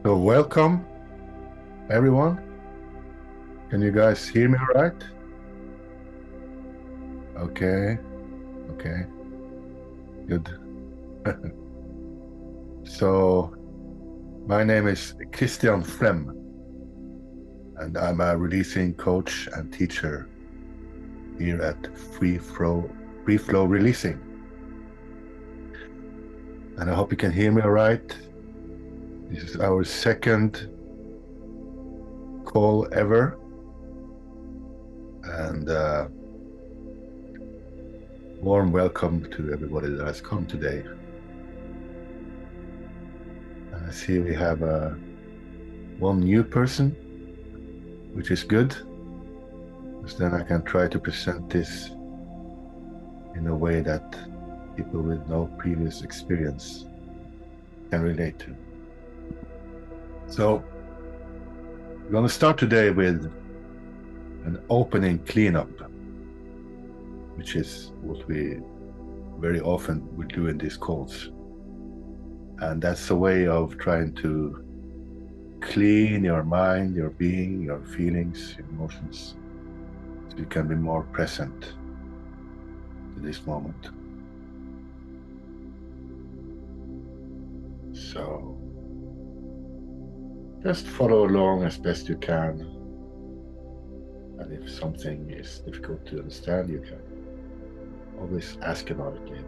So welcome everyone. Can you guys hear me all right? Okay, okay, good. So my name is Christian Flem, and I'm a releasing coach and teacher here at Free Flow Releasing. And I hope you can hear me all right. This is our second call ever. And warm welcome to everybody that has come today. And I see we have one new person, which is good, because then I can try to present this in a way that people with no previous experience can relate to. So we're going to start today with an opening cleanup, which is what we very often would do in these calls. And that's a way of trying to clean your mind, your being, your feelings, your emotions, so you can be more present to this moment. So just follow along as best you can. And if something is difficult to understand, you can always ask about it later.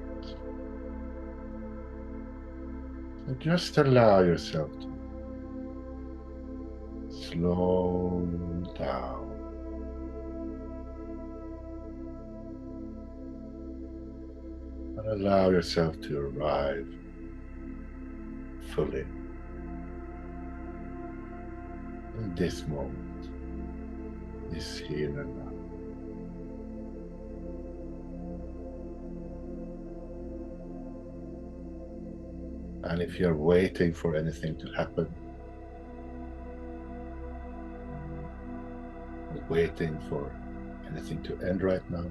So just allow yourself to slow down. And allow yourself to arrive fully in this moment, this here and now. And if you're waiting for anything to happen, or waiting for anything to end right now,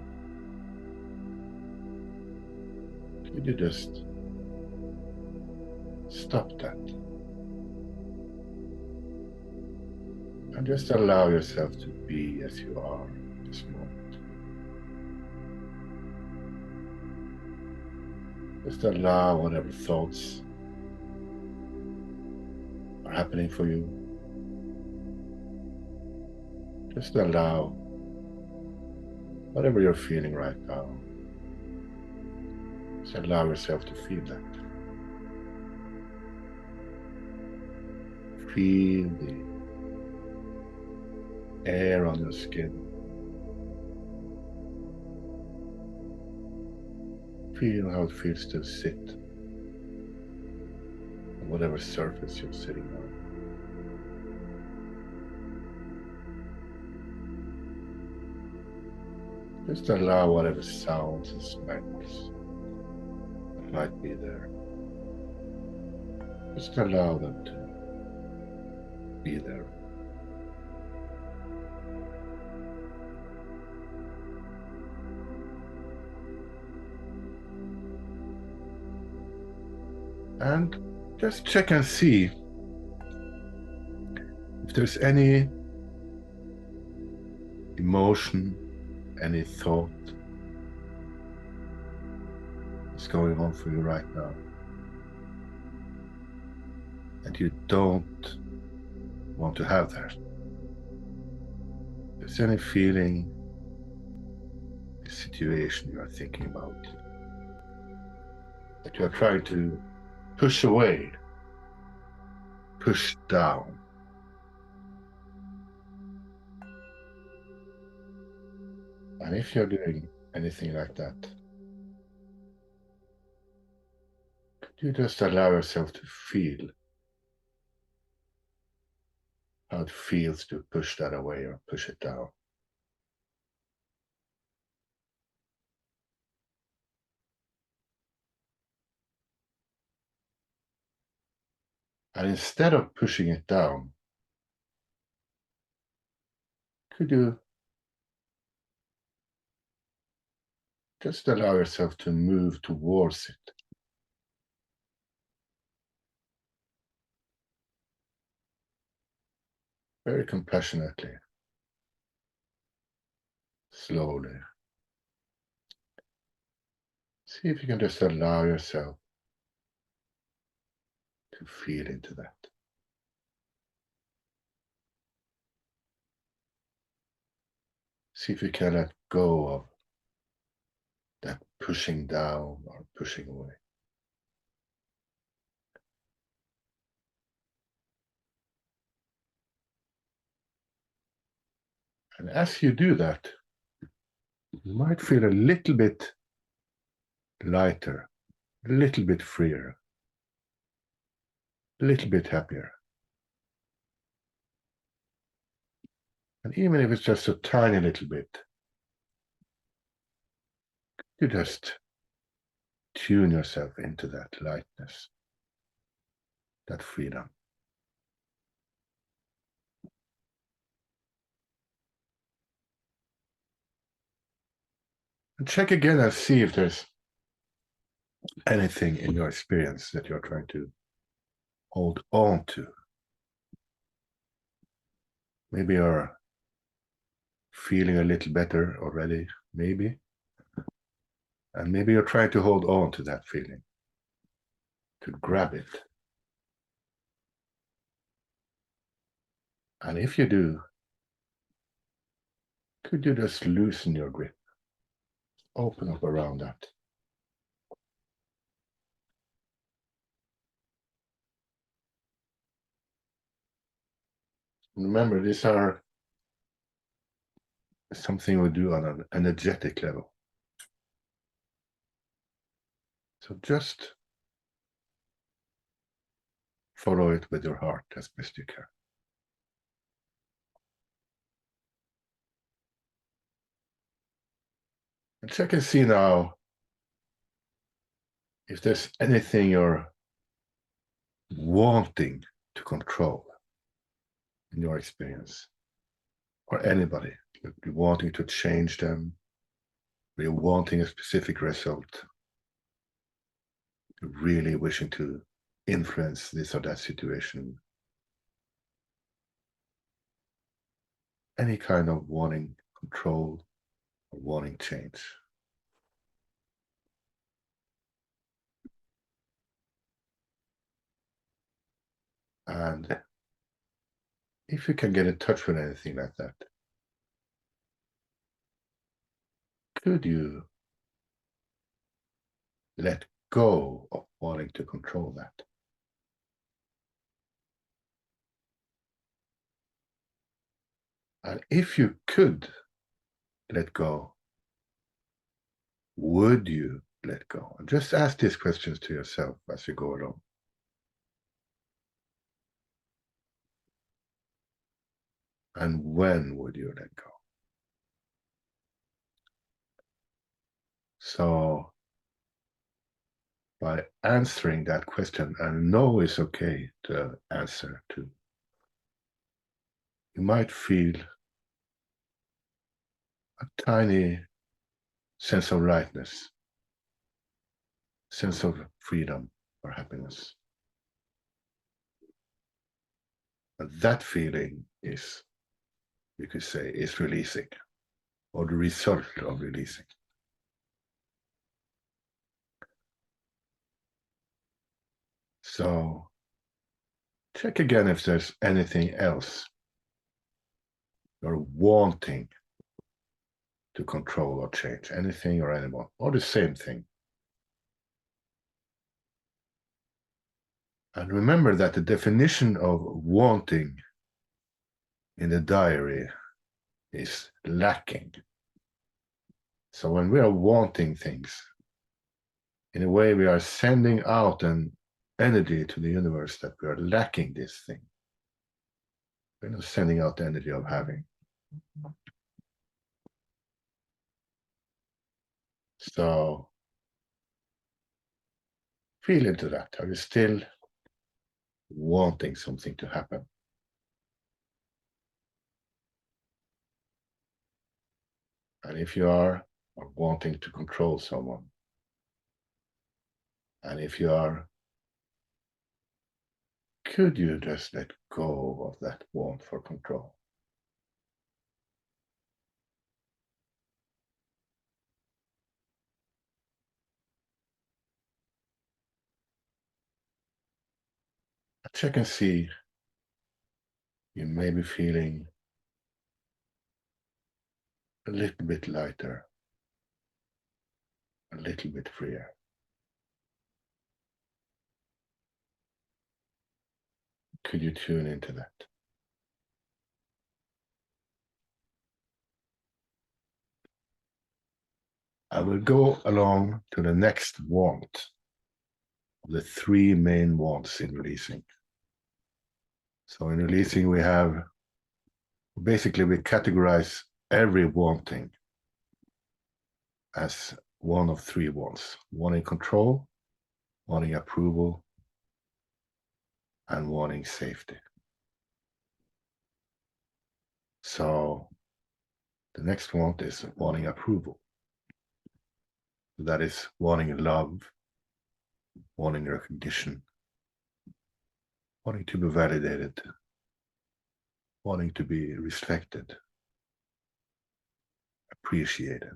could you just stop that and just allow yourself to be as you are in this moment? Just allow whatever thoughts are happening for you. Just allow whatever you're feeling right now. Just allow yourself to feel that. Feel the air on your skin. Feel how it feels to sit on whatever surface you're sitting on. Just allow whatever sounds and smells that might be there. Just allow them to be there. And just check and see if there's any emotion, any thought that's going on for you right now, and you don't want to have there. If there's any feeling, situation you are thinking about, that you are trying to push away, push down, and if you're doing anything like that, could you just allow yourself to feel how it feels to push that away or push it down? And instead of pushing it down, could you just allow yourself to move towards it? very compassionately, slowly. See if you can just allow yourself to feel into that. See if you can let go of that pushing down or pushing away. And as you do that, you might feel a little bit lighter, a little bit freer, a little bit happier. And even if it's just a tiny little bit, you just tune yourself into that lightness, that freedom. And check again and see if there's anything in your experience that you're trying to hold on to. Maybe you're feeling a little better already, maybe. And maybe you're trying to hold on to that feeling, to grab it. And if you do, could you just loosen your grip? Open up around that. Remember, these are something we do on an energetic level. So just follow it with your heart as best you can. And check and see now if there's anything you're wanting to control in your experience, or anybody. You're wanting to change them, or you're wanting a specific result, you're really wishing to influence this or that situation. Any kind of wanting control or wanting change. And if you can get in touch with anything like that, could you let go of wanting to control that? And if you could let go, would you let go? And just ask these questions to yourself as you go along. And when would you let go? So by answering that question, and no is okay to answer to, you might feel a tiny sense of lightness, sense of freedom or happiness. And that feeling is, you could say, is releasing, or the result of releasing. So check again if there's anything else you're wanting to control or change, anything or anyone, or the same thing. And remember that the definition of wanting in the diary is lacking. So when we are wanting things, in a way we are sending out an energy to the universe that we are lacking this thing. We're not sending out the energy of having. So feel into that. Are you still wanting something to happen? And if you are wanting to control someone, and if you are, Could you just let go of that want for control? Check and see. You may be feeling a little bit lighter, a little bit freer. Could you tune into that? I will go along to the next want of the three main wants in releasing. So in releasing, we categorize every wanting as one of three wants: wanting control, wanting approval, and wanting safety. So the next want is wanting approval. That is wanting love, wanting recognition, wanting to be validated, wanting to be respected, appreciated.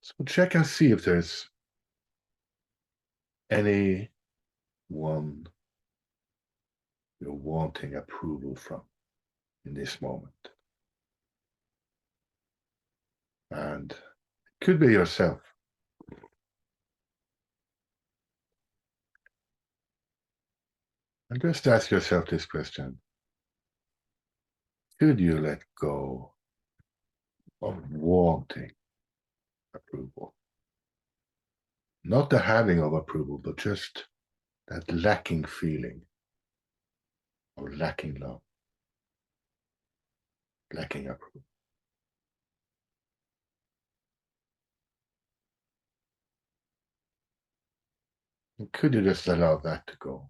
So check and see if there's any one you're wanting approval from in this moment. And it could be yourself. And just ask yourself this question: could you let go of wanting approval? Not the having of approval, but just that lacking feeling of lacking love, lacking approval. And could you just allow that to go?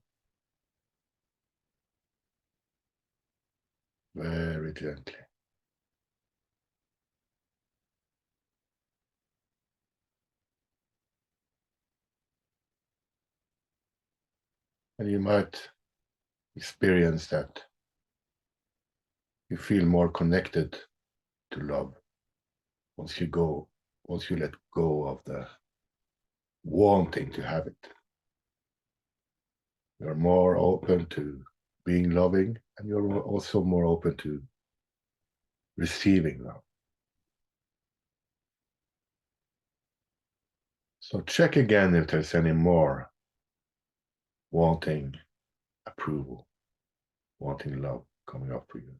Very gently. And you might experience that you feel more connected to love once you let go of the wanting to have it. You're more open to being loving, and you're also more open to receiving love. So check again if there's any more wanting approval, wanting love coming up for you.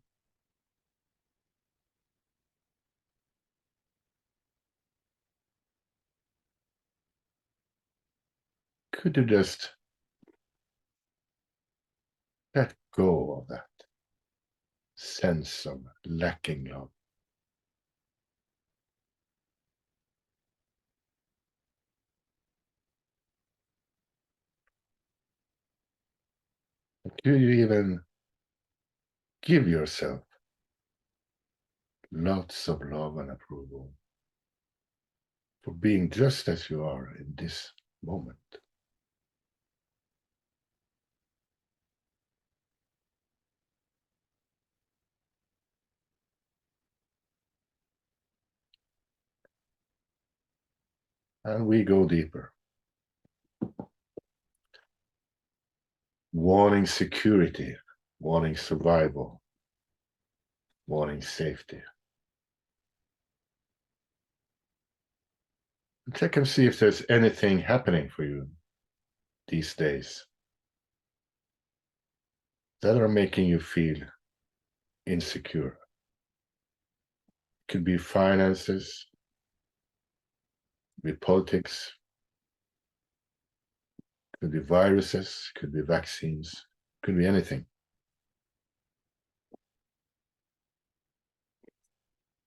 Could you just let go of that sense of lacking love? Could you even give yourself lots of love and approval for being just as you are in this moment? And we go deeper. Wanting security, wanting survival, wanting safety. Check and see if there's anything happening for you these days that are making you feel insecure. It could be finances, could be politics, could be viruses, could be vaccines, could be anything.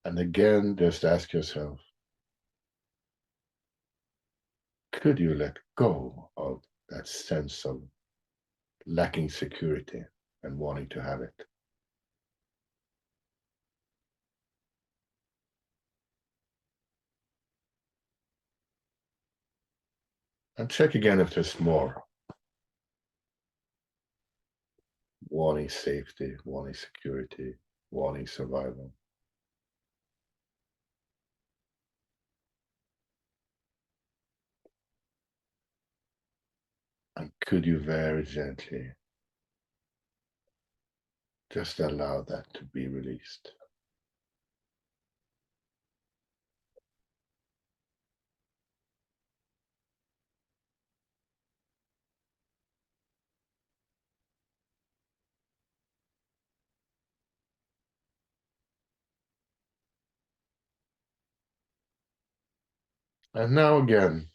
And again, just ask yourself, could you let go of that sense of lacking security and wanting to have it? And check again if there's more. wanting safety, wanting security, wanting survival. And could you very gently just allow that to be released? And now again,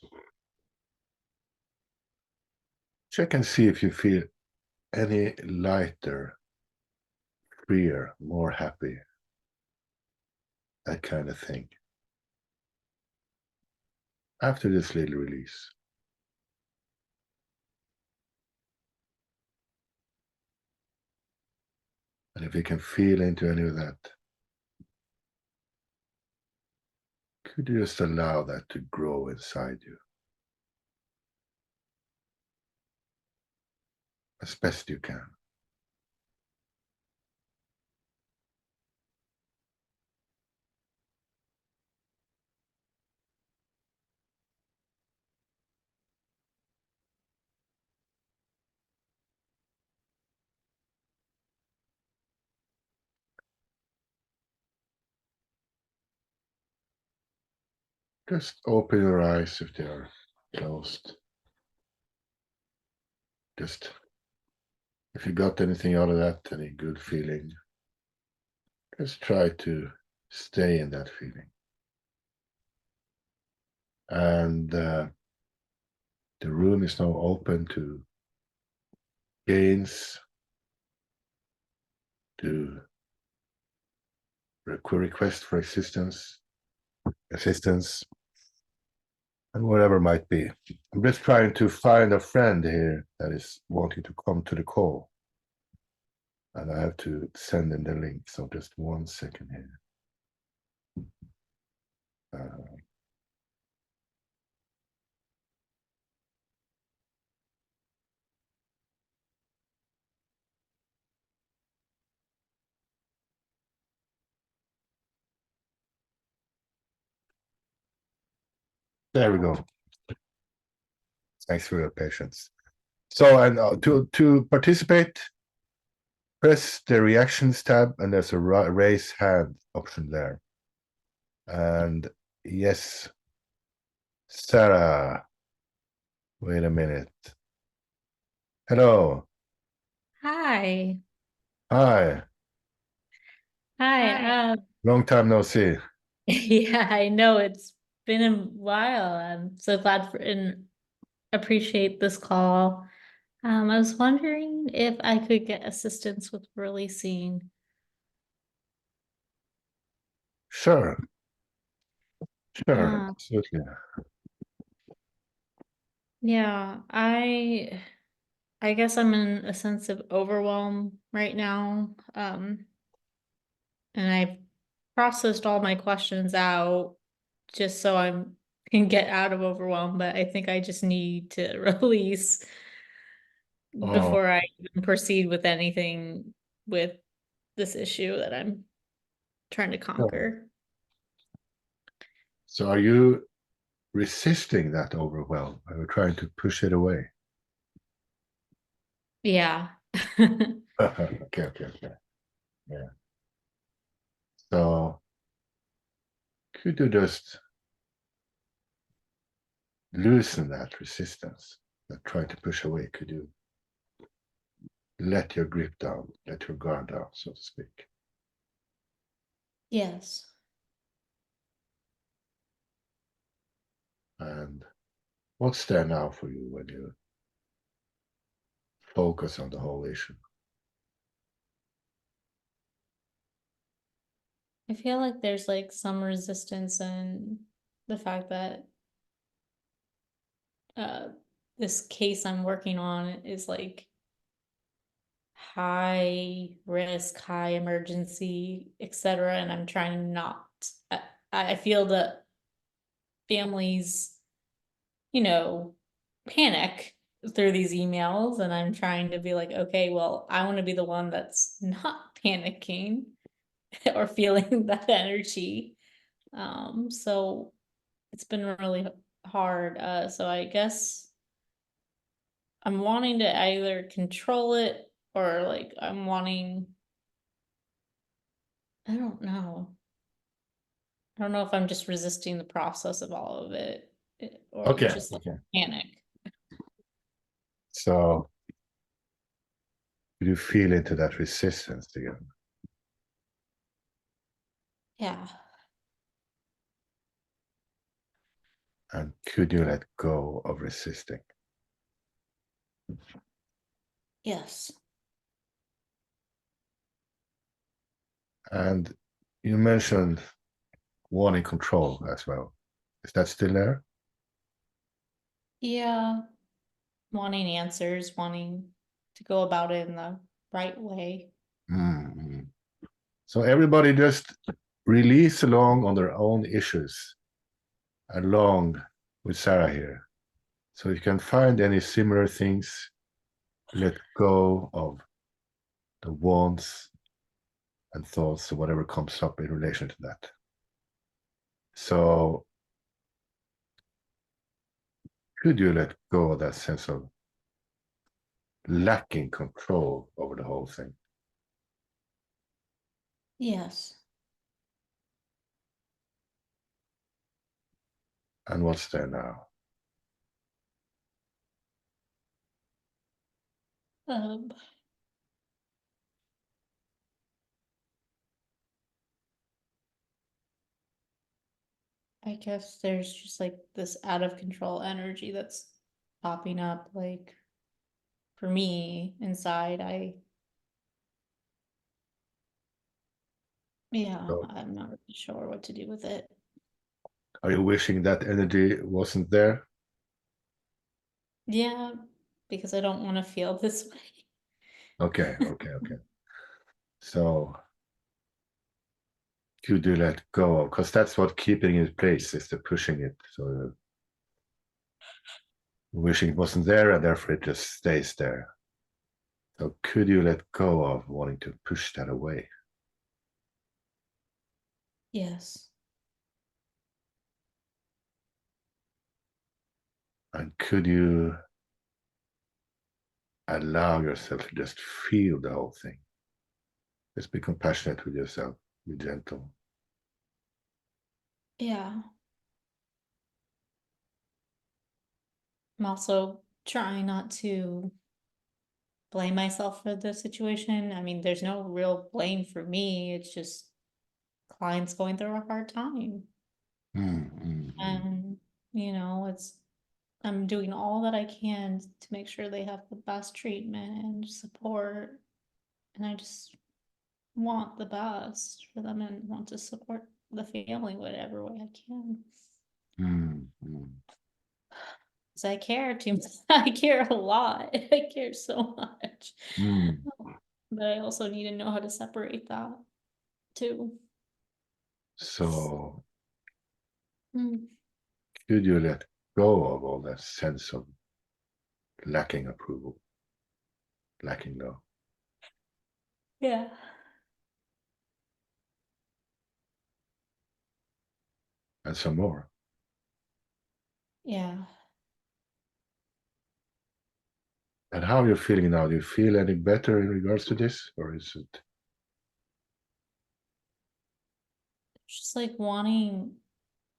check and see if you feel any lighter, freer, more happy, that kind of thing. After this little release. And if you can feel into any of that, could you just allow that to grow inside you as best you can? Just open your eyes if they are closed. Just, if you got anything out of that, any good feeling, just try to stay in that feeling. And the room is now open to gains, to request for assistance, and whatever might be. I'm just trying to find a friend here that is wanting to come to the call. And I have to send in the link, so just 1 second here. There we go. Thanks for your patience. So, and to participate, press the reactions tab, and there's a raise hand option there. And yes, Sarah, wait a minute. Hello. Hi. Hi. Hi. Long time no see. Yeah, I know it's been a while. I'm so glad for and appreciate this call. I was wondering if I could get assistance with releasing. Sure. Sure. Uh, Absolutely. yeah, I guess I'm in a sense of overwhelm right now. And I've processed all my questions out just so I'm can get out of overwhelm, but I think I just need to release Oh, before I even proceed with anything with this issue that I'm trying to sure. conquer. So are you resisting that overwhelm? Are you trying to push it away? Yeah. Okay. Yeah. So could you just loosen that resistance that trying to push away? Could you let your grip down, let your guard down, so to speak? Yes. And what's there now for you when you focus on the whole issue? I feel like there's like some resistance in the fact that uh this case I'm working on is like high risk, high emergency, etc. And I'm trying not. I, I feel that families, you know, panic through these emails, and I'm trying to be like, okay, well, I want to be the one that's not panicking or feeling that energy. So it's been really hard. So I guess I'm wanting to either control it or like I'm wanting, I don't know. I don't know if I'm just resisting the process of all of it or Okay. just like Okay. panic. So you feel into that resistance again. Yeah. And could you let go of resisting? Yes. And you mentioned wanting control as well. Is that still there? Yeah. Wanting answers, wanting to go about it in the right way. Mm-hmm. So everybody just release along on their own issues, along with Sarah here. So if you can find any similar things, let go of the wants and thoughts or whatever comes up in relation to that. So could you let go of that sense of lacking control over the whole thing? Yes. And what's there now? Um, I guess there's just like this out of control energy that's popping up, like for me inside. Yeah, So I'm not really sure what to do with it. are you wishing that energy wasn't there? Yeah, because I don't want to feel this way. Okay, okay, okay. So could you let go of, because that's what keeping it in place is the pushing it. So wishing it wasn't there and therefore it just stays there. So could you let go of wanting to push that away? Yes. And could you allow yourself to just feel the whole thing? Just be compassionate with yourself, be gentle. Yeah. I'm also trying not to blame myself for the situation. I mean, there's no real blame for me. It's just clients going through a hard time. Mm. And, it's I'm doing all that I can to make sure they have the best treatment and support. And I just want the best for them and want to support the family whatever way I can. Mm. Because I care too much. I care a lot. I care so much. Mm. But I also need to know how to separate that too. So Mm. could you let go of all that sense of lacking approval, lacking love, Yeah. and some more? Yeah. And how are you feeling now? Do you feel any better in regards to this, or is it? Just like wanting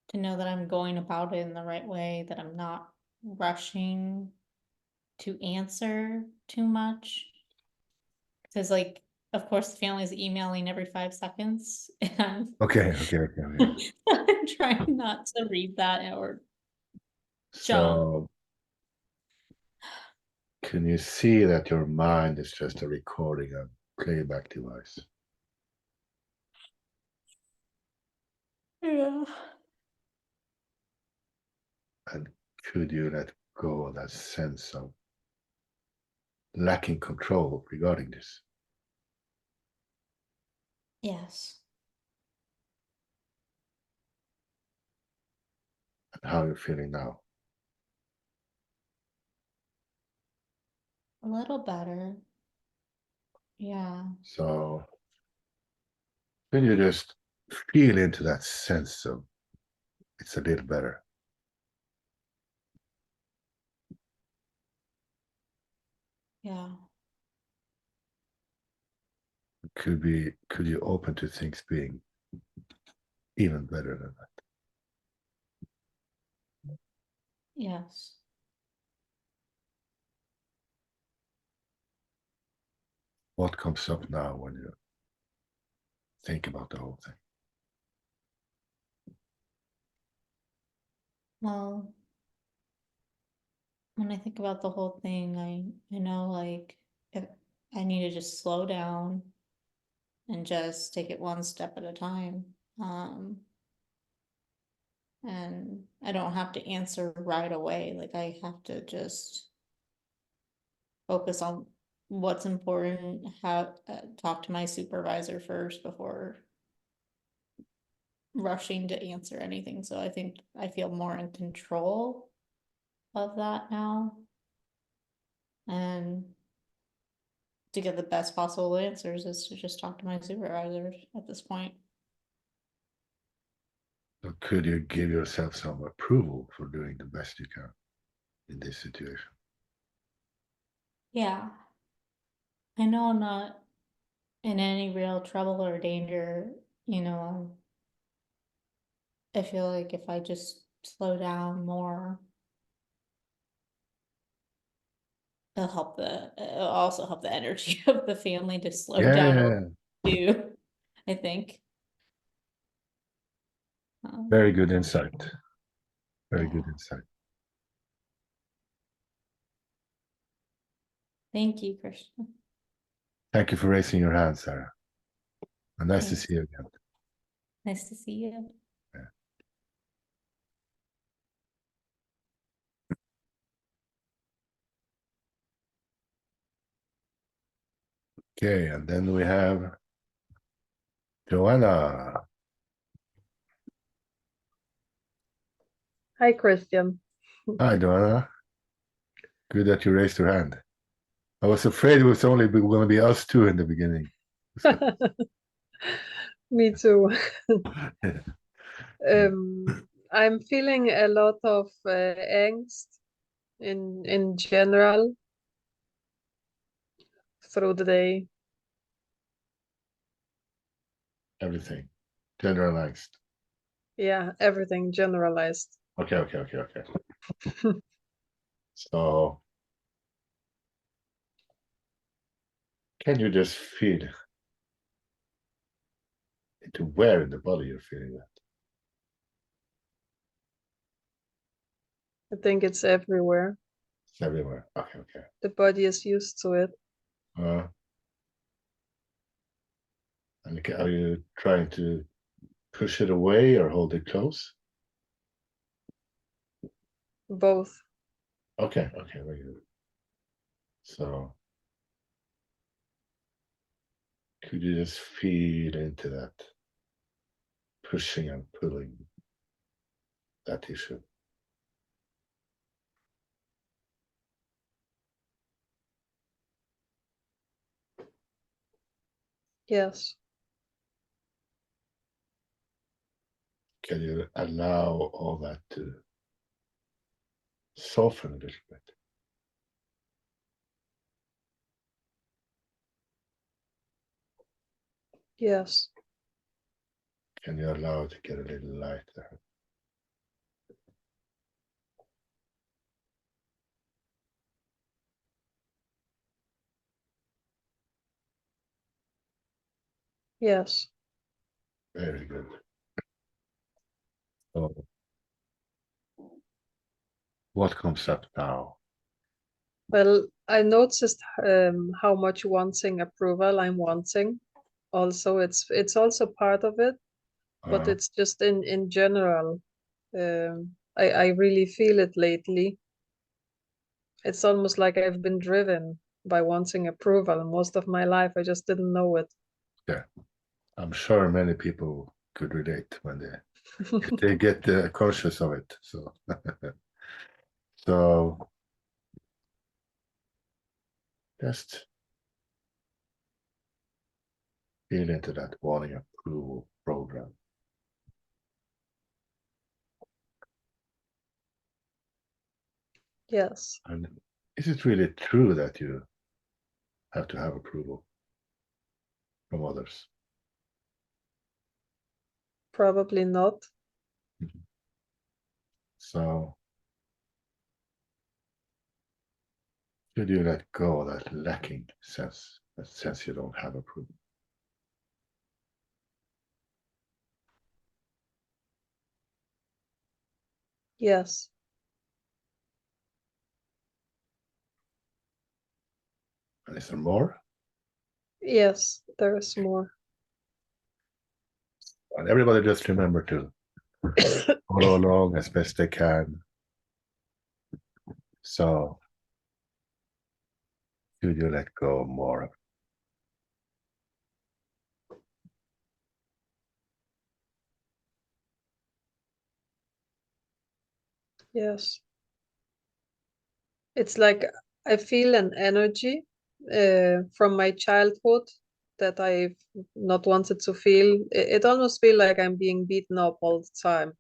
to know that I'm going about it in the right way, that I'm not rushing to answer too much. Because, like, of course, the family's emailing every 5 seconds, and Okay, okay, okay, okay. I'm trying not to read that or jump. So can you see that your mind is just a recording, a playback device? Yeah. And could you let go of that sense of lacking control regarding this? Yes. And how are you feeling now? A little better. Yeah. So when you just feel into that sense of it's a little better. Yeah. Could you open to things being even better than that? Yes. What comes up now when you think about the whole thing? Well, when I think about the whole thing, I know like if I need to just slow down and just take it one step at a time. And I don't have to answer right away. Like I have to just focus on what's important, how talk to my supervisor first before rushing to answer anything. So I think I feel more in control of that now. And to get the best possible answers is to just talk to my supervisors at this point. So could you give yourself some approval for doing the best you can in this situation? Yeah. I know I'm not in any real trouble or danger, you know. I feel like if I just slow down more, it'll also help the energy of the family to slow down a Yeah, little too, I think. very good insight. Very Yeah. good insight. Thank you, Christian. Thank you for raising your hand, Sarah. And nice to Thanks. see you again. Nice to see you. Yeah. Okay, and then we have Joanna. Hi, Christian. Hi, Joanna. Good that you raised your hand. I was afraid it was only going to be us two in the beginning. Me too. I'm feeling a lot of angst in general through the day. Everything generalized. Yeah, everything generalized. Okay. So can you just feel into where in the body you're feeling that? I think it's everywhere. It's everywhere. Okay. The body is used to it. And are you trying to push it away or hold it close? Both. Okay, very good. So could you just feel into that pushing and pulling that tissue? Yes. Can you allow all that to soften a little bit? Yes. Can you allow it to get a little lighter? Yes. Very good. So what comes up now? Well, I noticed how much wanting approval I'm wanting. Also, it's also part of it, but it's just in general. I really feel it lately. It's almost like I've been driven by wanting approval most of my life. I just didn't know it. Yeah, I'm sure many people could relate when if they get conscious of it. So, so Just feel into that wanting approval program. Yes. And is it really true that you have to have approval from others? Probably not. So should you let go of that lacking sense, that sense you don't have approval? Yes. And is there more? Yes, there is more. And everybody just remember to follow along as best they can. So should you let go more of? Yes. It's like I feel an energy from my childhood that I've not wanted to feel. It almost feels like I'm being beaten up all the time.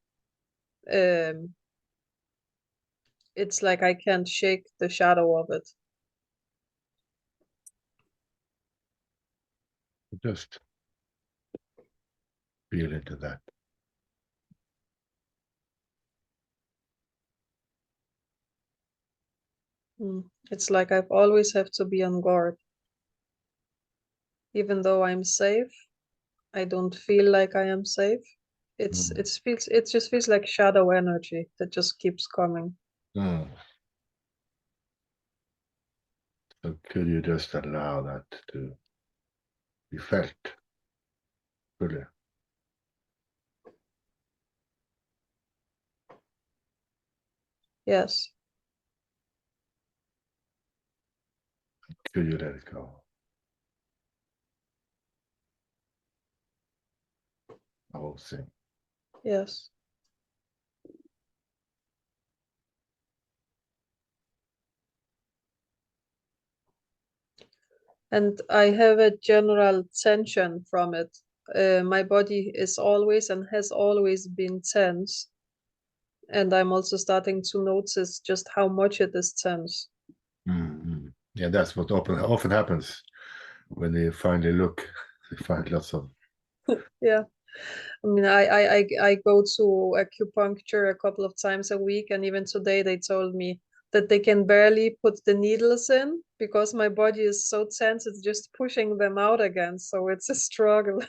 It's like I can't shake the shadow of it. Just feel into that. It's like I've always have to be on guard. Even though I'm safe, I don't feel like I am safe. It just feels like shadow energy that just keeps coming. So could you just allow that to be felt fully? Yes. Could you let it go? The whole thing. Yes. And I have a general tension from it. My body is always and has always been tense. And I'm also starting to notice just how much it is tense. Yeah, that's what often happens when they finally look. They find lots of. Yeah. I mean, I go to acupuncture a couple of times a week, and even today they told me that they can barely put the needles in because my body is so tense, it's just pushing them out again. So it's a struggle.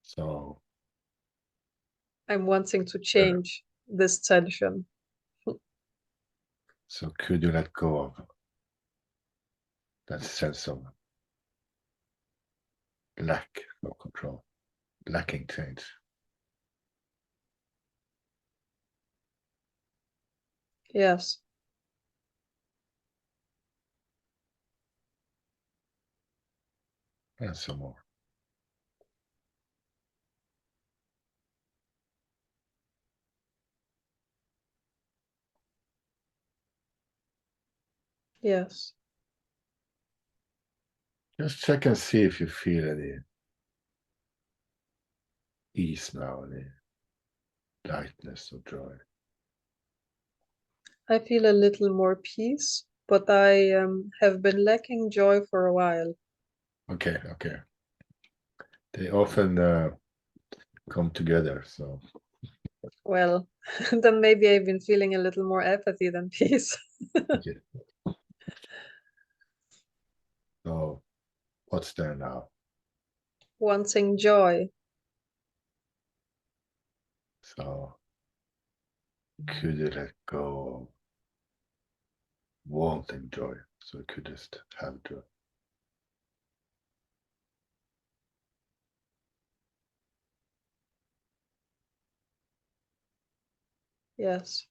So I'm wanting to change this tension. so could you let go of that sense of lack of control, lacking change? Yes. And some more. Yes. Just check and see if you feel any ease now, any lightness or joy. I feel a little more peace, but I have been lacking joy for a while. Okay. They often come together. So Well, then maybe I've been feeling a little more apathy than peace. okay. So what's there now? Wanting joy. So could you let go of wanting joy? So you could just have joy. Yes.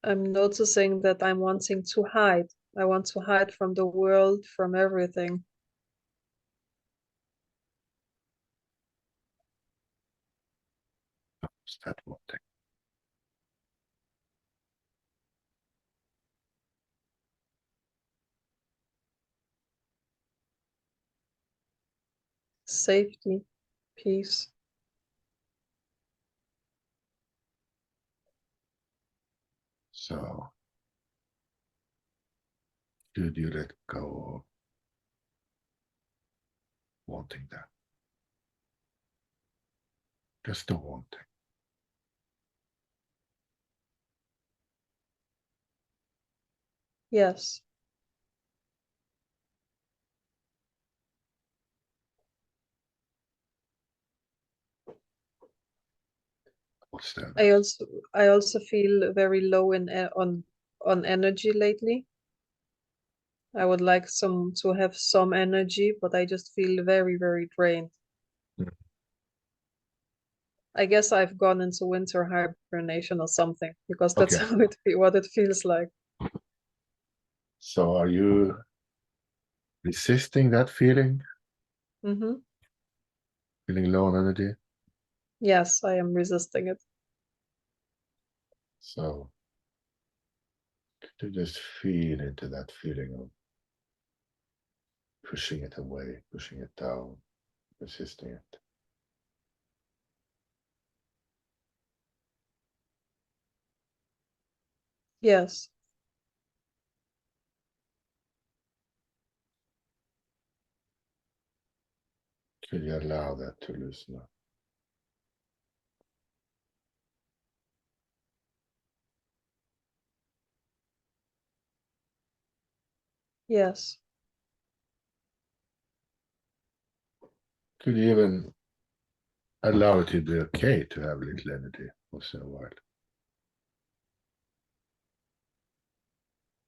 I'm noticing that I'm wanting to hide. I want to hide from the world, from everything. What's that wanting? Safety, peace. So, could you let go of wanting that? Just the wanting. Yes. What's that? I also feel very low in on energy lately. I would like to have some energy, but I just feel very, very drained. Mm. I guess I've gone into winter hibernation or something, because that's Okay. what it feels like. So, are you resisting that feeling? Mm-hmm. Feeling low on energy? Yes, I am resisting it. So, to just feel into that feeling of pushing it away, pushing it down, resisting it. Yes. Could you allow that to loosen up? Yes. Could you even allow it to be okay to have little energy once in a while?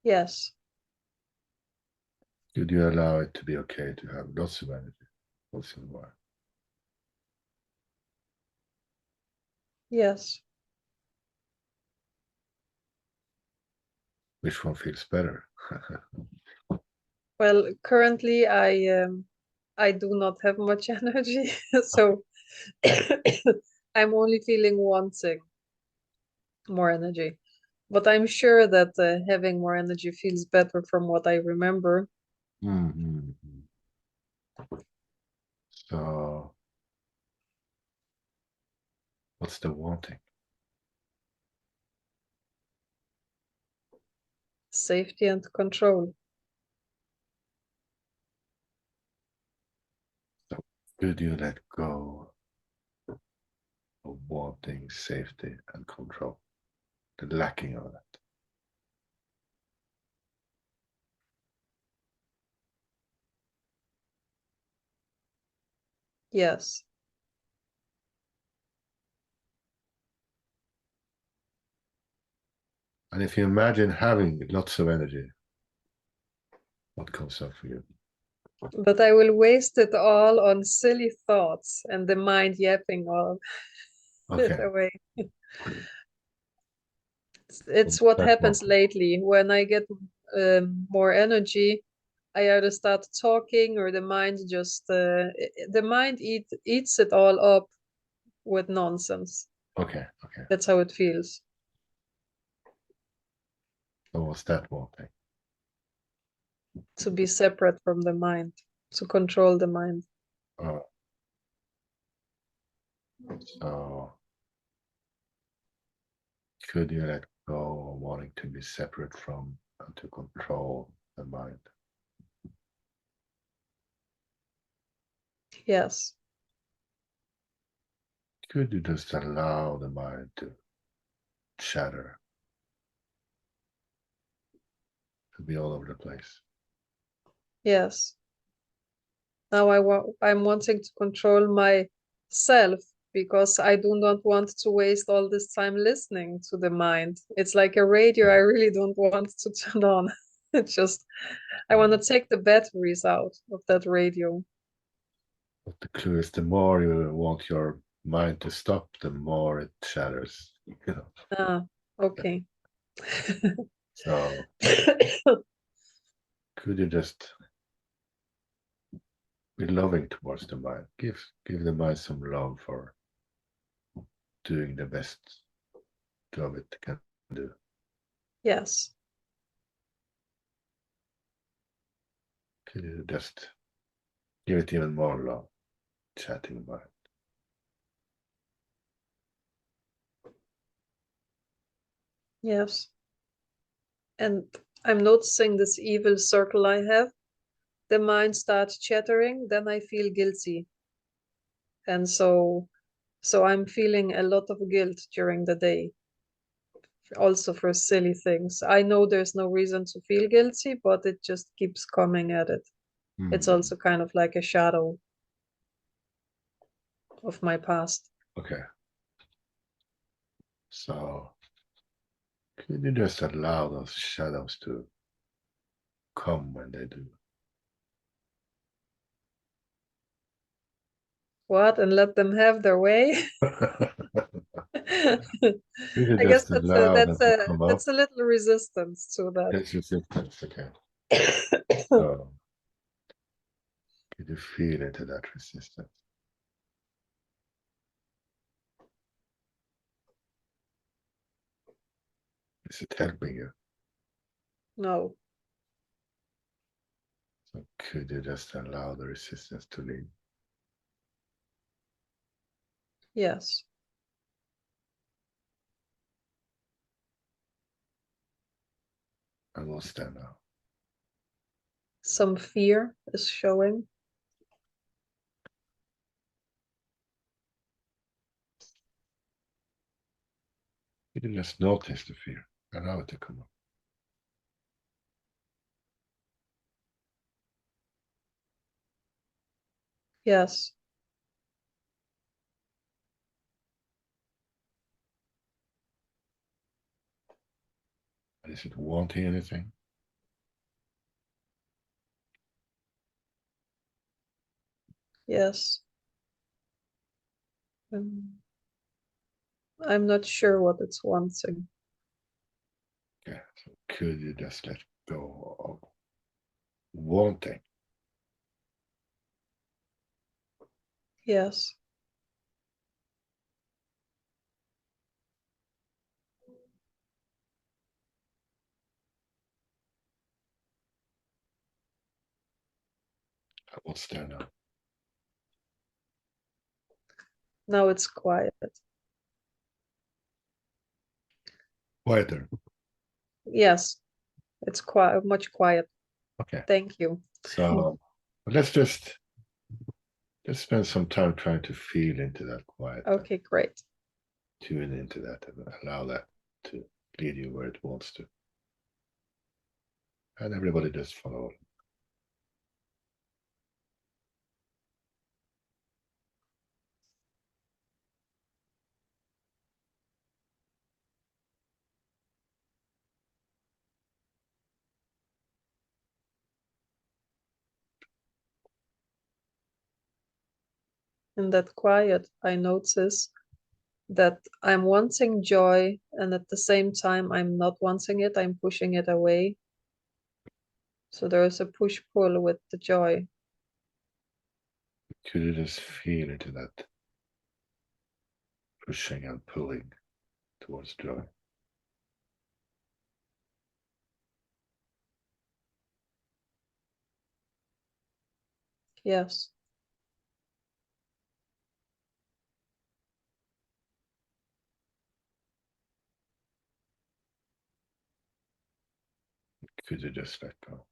Yes. Could you allow it to be okay to have lots of energy once in a while? Yes. Which one feels better? Well, currently I do not have much energy, so I'm only feeling wanting more energy. But I'm sure that having more energy feels better from what I remember. Mm-hmm. So, what's the wanting? Safety and control. Could you let go of wanting safety and control? The lacking of that. Yes. And if you imagine having lots of energy, what comes up for you? But I will waste it all on silly thoughts and the mind yapping all it Okay. away. It's what That's happens wanting. lately. When I get more energy, I either start talking, or the mind just the mind eats it all up with nonsense. Okay. Okay. That's how it feels. So what's that wanting? To be separate from the mind, to control the mind. So could you let go of wanting to be separate from and to control the mind? Yes. Could you just allow the mind to shatter, to be all over the place? Yes. Now I'm wanting to control myself, because I do not want to waste all this time listening to the mind. It's like a radio I really don't want to turn on. It's just I want to take the batteries out of that radio. But the clue is the more you want your mind to stop, the more it shatters. You know. Ah, okay. So could you just be loving towards the mind? Give the mind some love for doing the best job it can do. Yes. Could you just give it even more love, chatting about it? Yes. And I'm noticing this evil circle I have. The mind starts chattering, then I feel guilty. And so I'm feeling a lot of guilt during the day, also for silly things. I know there's no reason to feel guilty, but it just keeps coming at it. It's also kind of like a shadow of my past. Okay. So could you just allow those shadows to come when they do? What? And let them have their way? You could I guess just allow them to come up. that's a little resistance to that. It's resistance, okay. So could you feel into that resistance? Is it helping you? No. So could you just allow the resistance to leave? Yes. And what's that now? Some fear is showing. You can just notice the fear, allow it to come up. Yes. And is it wanting anything? Yes. I'm not sure what it's wanting. Okay, so could you just let go of wanting? Yes. What's there now? Now it's quiet. Quieter. Yes. It's quiet, much quiet. Okay. Thank you. So let's just spend some time trying to feel into that quiet. Okay, great. Tune into that and allow that to lead you where it wants to. And everybody just follow. In that quiet, I notice that I'm wanting joy, and at the same time, I'm not wanting it, I'm pushing it away. So there is a push-pull with the joy. Could you just feel into that pushing and pulling towards joy? Yes. Could you just let go?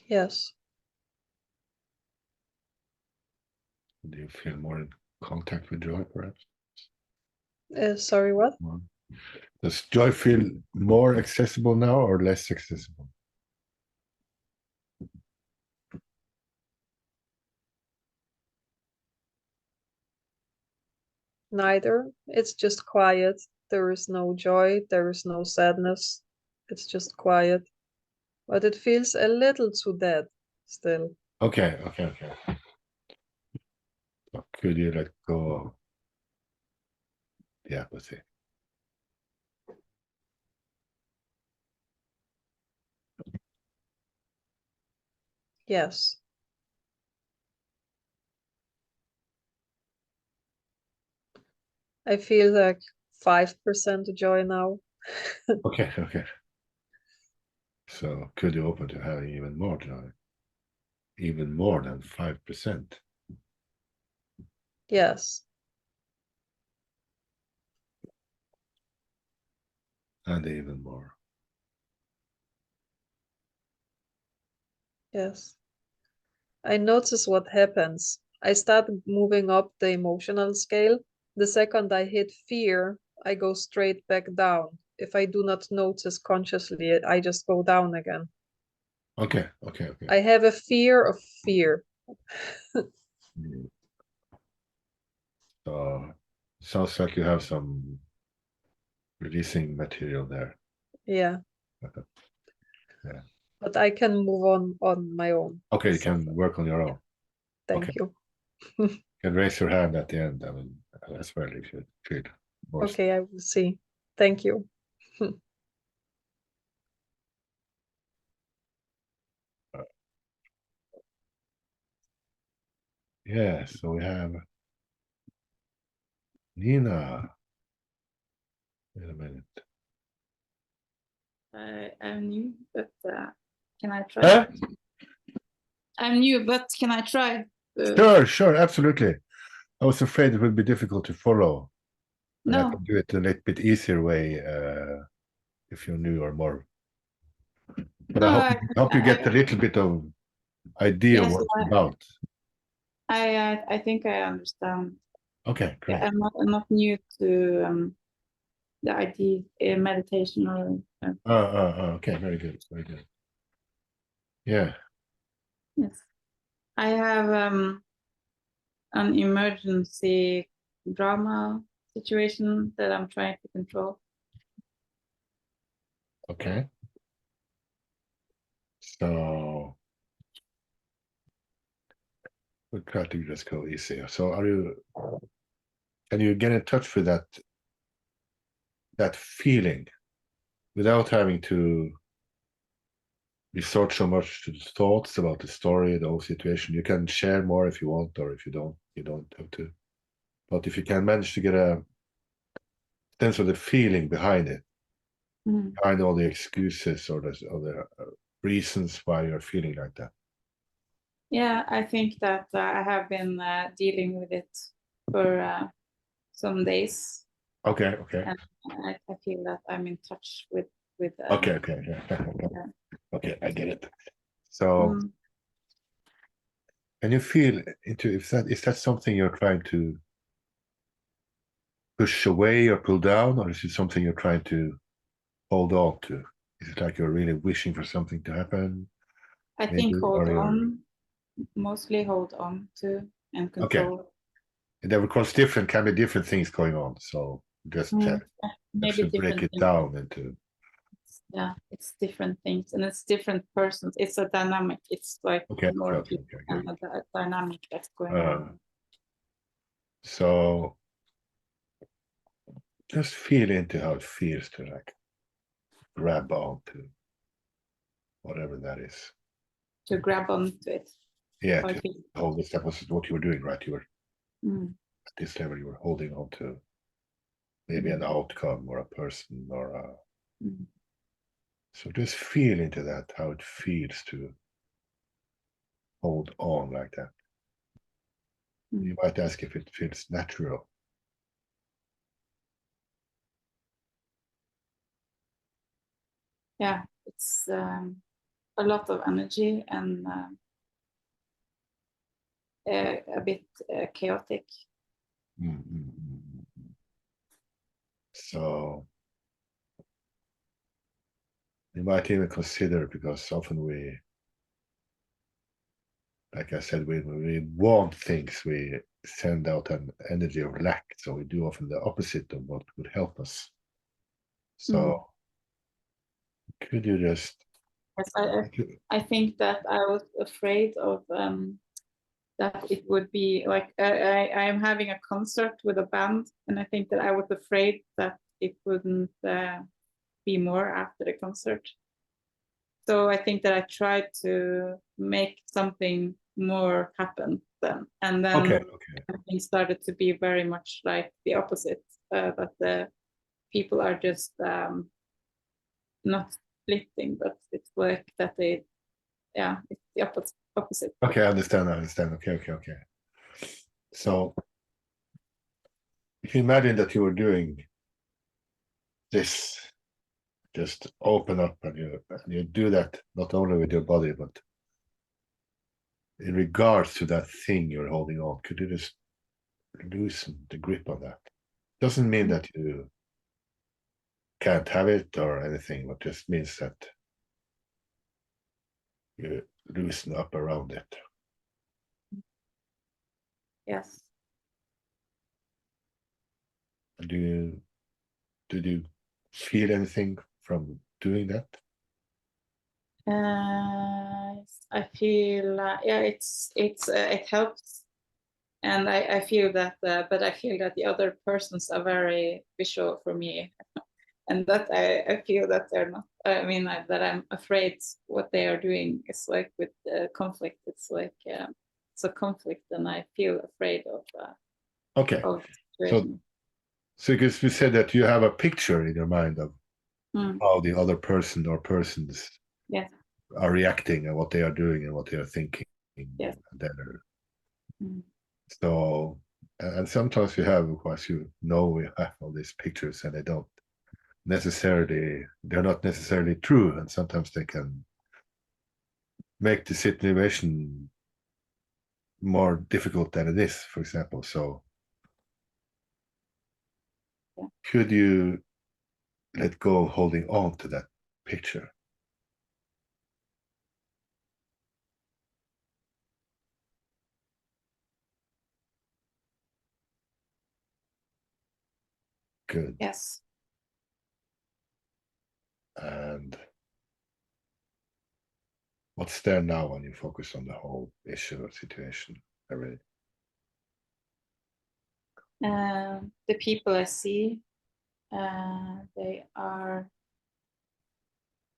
Yes. Do you feel more in contact with joy, perhaps? Sorry, what? Does joy feel more accessible now or less accessible? Neither. It's just quiet. There is no joy. There is no sadness. It's just quiet. But it feels a little too dead still. Okay. So could you let go of the apathy? Yes. I feel like 5% joy now. Okay, okay. So could you open to having even more joy? Even more than 5%? Yes. And even more. Yes. I notice what happens. I start moving up the emotional scale. The second I hit fear, I go straight back down. If I do not notice consciously, I just go down again. Okay, okay, okay. I have a fear of fear. Mm. So sounds like you have some releasing material there. Yeah. Yeah. But I can move on my own. Okay, you So, can work on your own. thank Okay. you. You can raise your hand at the end. I mean, as well if you feel more. Okay, I will see. Thank you. Yeah, so we have Nina. Wait a minute. I'm new, but can I try? Huh? I'm new, but can I try? Sure, absolutely. I was afraid it would be difficult to follow. And I No. can do it a little bit easier way if you're new or more. But No, I hope you get a little bit of idea Yes, what it's about. I think I understand. Okay, great. I'm not new to the idea meditation or Okay, very good, very good. Yeah. yes. I have an emergency drama situation that I'm trying to control. Okay. So we'll try to just go easier. So can you get in touch with that feeling without having to resort so much to the thoughts about the story, the whole situation? You can share more if you want, or if you don't have to. But if you can manage to get a sense of the feeling behind it, behind all the excuses or the reasons why you're feeling like that. Yeah, I think that I have been dealing with it for some days. Okay, okay. And I feel that I'm in touch with Okay, yeah. Okay, I get it. So can you feel into is that something you're trying to push away or pull down, or is it something you're trying to hold on to? Is it like you're really wishing for something to happen? I think hold on, mostly hold on to and control. Okay. And there, of course, can be different things going on. So just maybe break it down into. Yeah, it's different things and it's different persons. It's a dynamic. It's like more people and a dynamic that's going on. So just feel into how it feels to like grab onto whatever that is. To grab onto it. Yeah, to hold this. That was what you were doing, right? You were at this level. You were holding on to maybe an outcome or a person or a. So just feel into that, how it feels to hold on like that. You might ask if it feels natural. Yeah, it's a lot of energy and a bit chaotic. So you might even consider, because often we, like I said, when we want things, we send out an energy of lack. So we do often the opposite of what would help us. So could you just? Yes, I think that I was afraid of that it would be like I am having a concert with a band, and I think that I was afraid that it wouldn't be more after the concert. So I think that I tried to make something more happen then, and then Okay. things started to be very much like the opposite. But the people are just not splitting, but it's like that they, yeah, it's the opposite. Okay, I understand. Okay. So if you imagine that you were doing this, just open up and you do that not only with your body, but in regards to that thing you're holding on, could you just loosen the grip on that? Doesn't mean that you can't have it or anything, but just means that you loosen up around it. Yes. Did you feel anything from doing that? I feel yeah, it helps, and I feel that, but I feel that the other persons are very visual for me, and that I feel that they're not. I mean that I'm afraid what they are doing is like with conflict. It's like it's a conflict, and I feel afraid of Okay. of the situation. So because we said that you have a picture in your mind of Mm. how the other person or persons Yes. are reacting and what they are doing and what they are thinking. Yes. And then, Mm. so, and sometimes we have, of course, we have all these pictures and they're not necessarily true, and sometimes they can make the situation more difficult than it is, for example. So Yeah. could you let go of holding on to that picture? Good. Yes. And what's there now when you focus on the whole issue or situation? The people I see, they are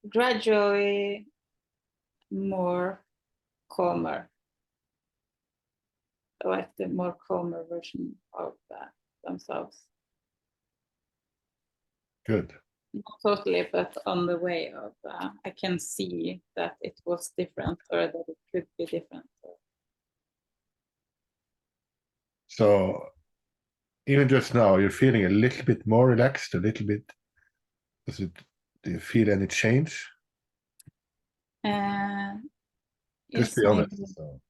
gradually more calmer, like the more calmer version of themselves. Good. Not totally, but on the way of, I can see that it was different, or that it could be different. So even just now, you're feeling a little bit more relaxed, a little bit. Do you feel any change? Just Yes, be honest. maybe, So.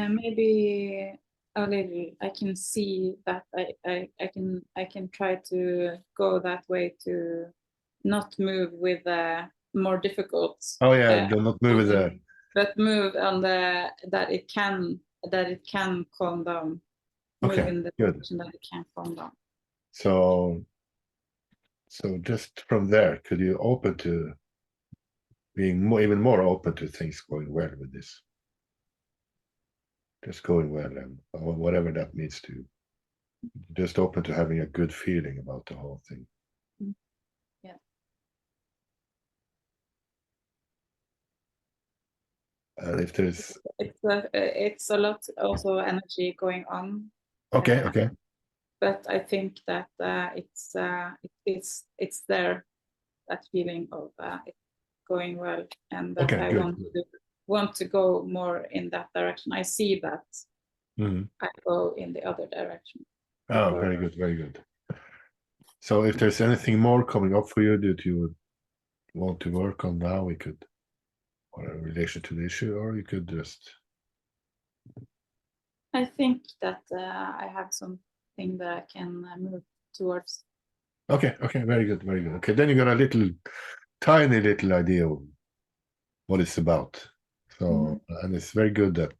maybe a little. I can see that I can try to go that way to not move with more difficult. Oh yeah, do not move with the. But move on that it can calm down. Move Okay, in the good. direction that it can calm down. So just from there, could you open to being even more open to things going well with this? Just going well, and whatever that means to you. Just open to having a good feeling about the whole thing. Yeah. And if there's it's a lot also energy going on. okay. But I think that it's there, that feeling of it going well, and that Okay, I good. want to go more in that direction. I see that I go in the other direction. Oh, very good. So if there's anything more coming up for you that you would want to work on now, we could, or in relation to the issue, or you could just. I think that I have something that I can move towards. Okay, very good. Okay, then you got a tiny little idea of what it's about. So, and it's very good that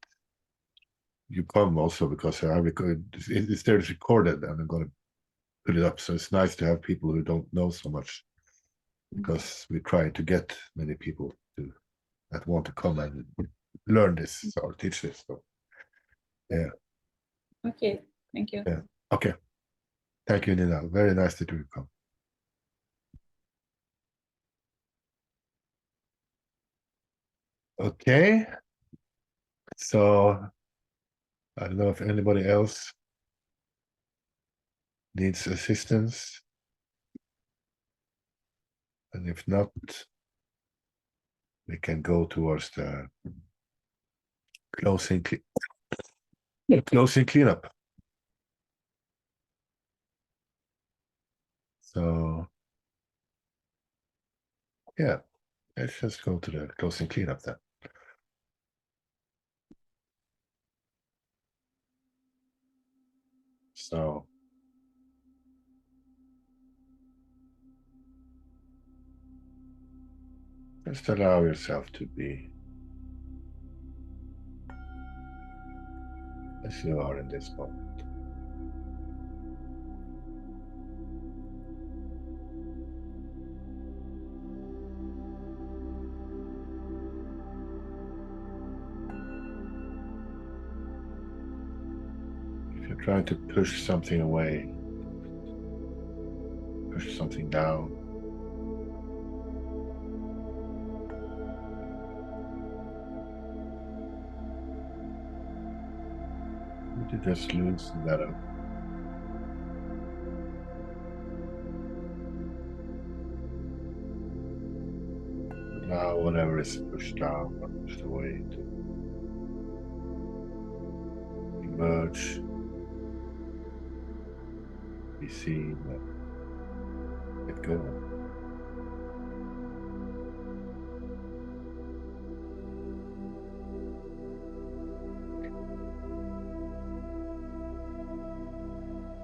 you come also, because it's there recorded, and I'm going to put it up. So it's nice to have people who don't know so much, because we try to get many people that want to come and learn this or teach this. So, yeah. Okay, thank you. Yeah. Okay. Thank you, Nina. Very nice that you come. Okay. So I don't know if anybody else needs assistance. And if not, we can go towards the closing cleanup. So yeah, let's just go to the closing cleanup then. So just allow yourself to be as you are in this moment. If you're trying to push something away, push something down, you just loosen that up. Allow whatever is pushed down or pushed away to emerge, be seen, and let go.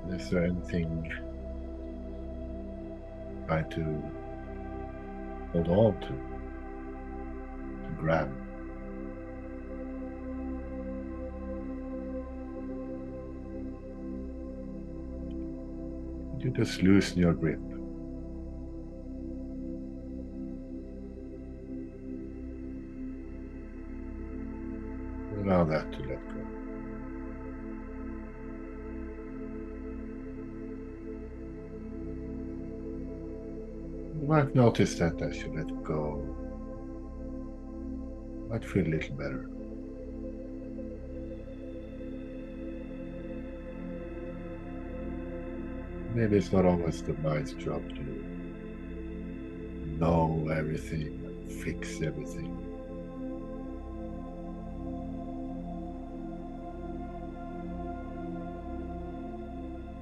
And is there anything trying to hold on to grab? You just loosen your grip. Allow that to let go. You might notice that as you let go, you might feel a little better. Maybe it's not always the mind's job to know everything, fix everything.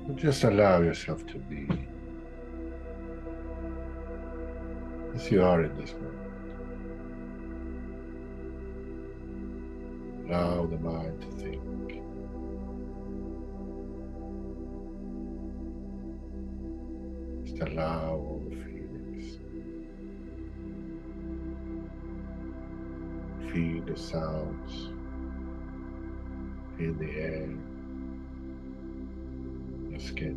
But just allow yourself to be as you are in this moment. Allow the mind to think. Just allow all the feelings. Feel the sounds. Feel the air. Your skin.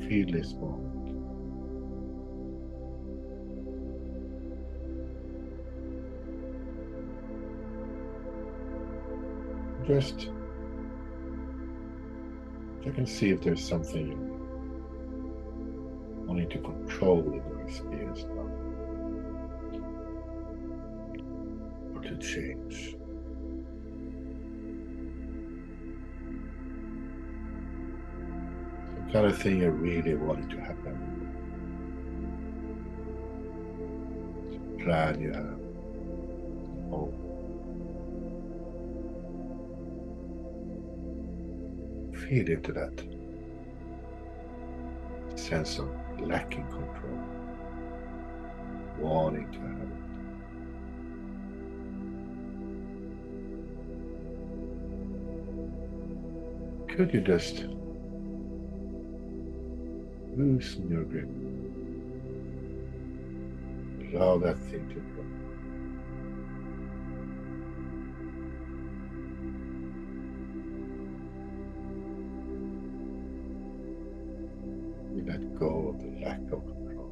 Feel this moment. Just check and see if there's something wanting to control in your experience now, or to change. Some kind of thing you really wanted to happen. Some plan you have. Some hope. Feel into that sense of lacking control, wanting to have it. Could you just loosen your grip? Allow that thing to go. You let go of the lack of control.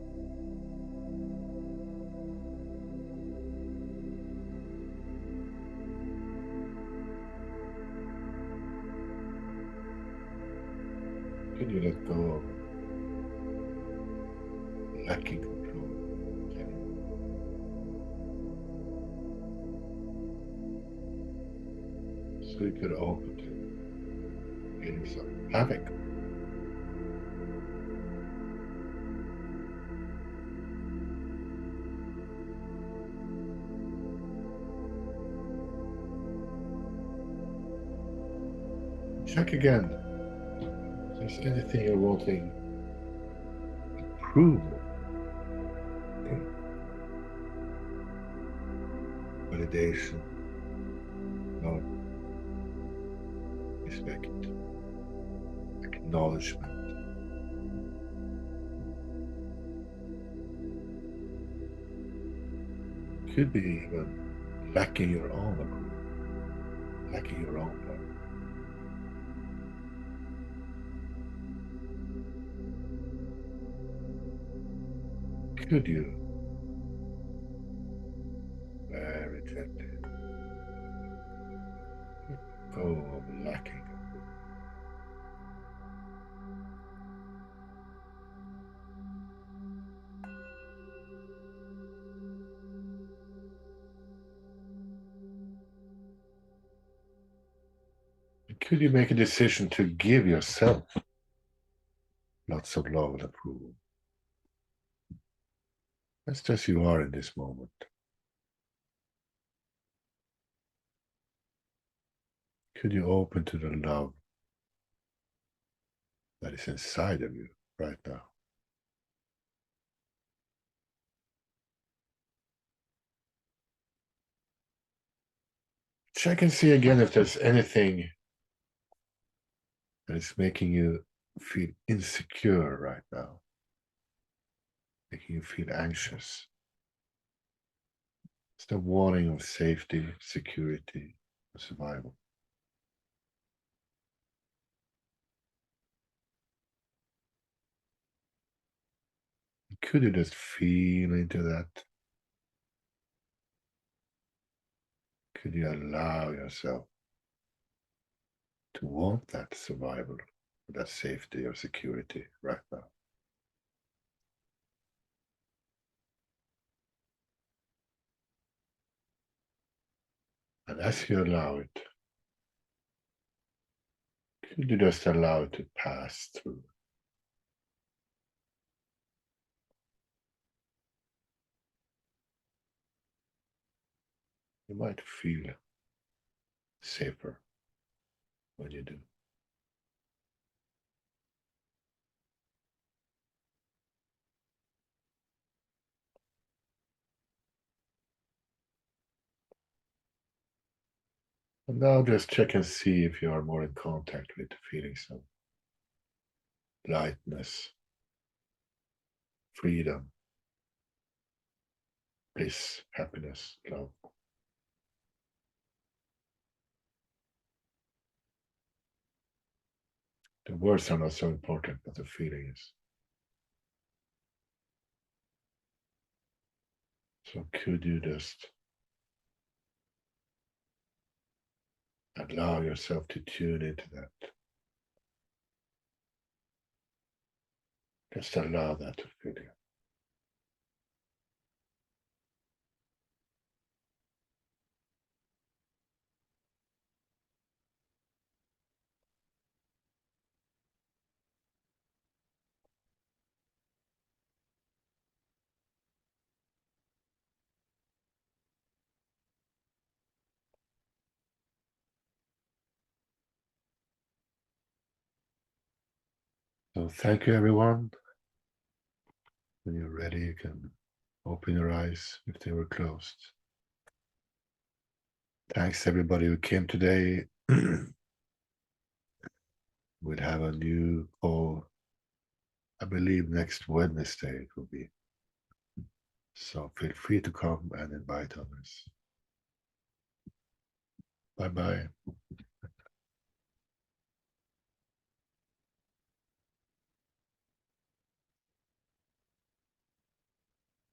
Can you let go of lacking control? Can you So you could open to feeling some havoc. Check again. If there's anything you're wanting approval, validation, love, respect, acknowledgement. Could be even lacking your own approval, lacking your own love. Could you very gently let go of lacking approval? Could you make a decision to give yourself lots of love and approval? Just as you are in this moment. Could you open to the love that is inside of you right now? Check and see again if there's anything that is making you feel insecure right now, making you feel anxious. It's the warning of safety, security, and survival. Could you just feel into that? Could you allow yourself to want that survival, that safety or security right now? And as you allow it, could you just allow it to pass through? You might feel safer when you do. And now just check and see if you are more in contact with feelings of lightness, freedom, bliss, happiness, love. The words are not so important, but the feeling is. So could you just allow yourself to tune into that? Just allow that to feel you. So thank you, everyone. When you're ready, you can open your eyes if they were closed. Thanks everybody who came today. We'll have a new call, I believe next Wednesday it will be. So feel free to come and invite others. Bye-bye.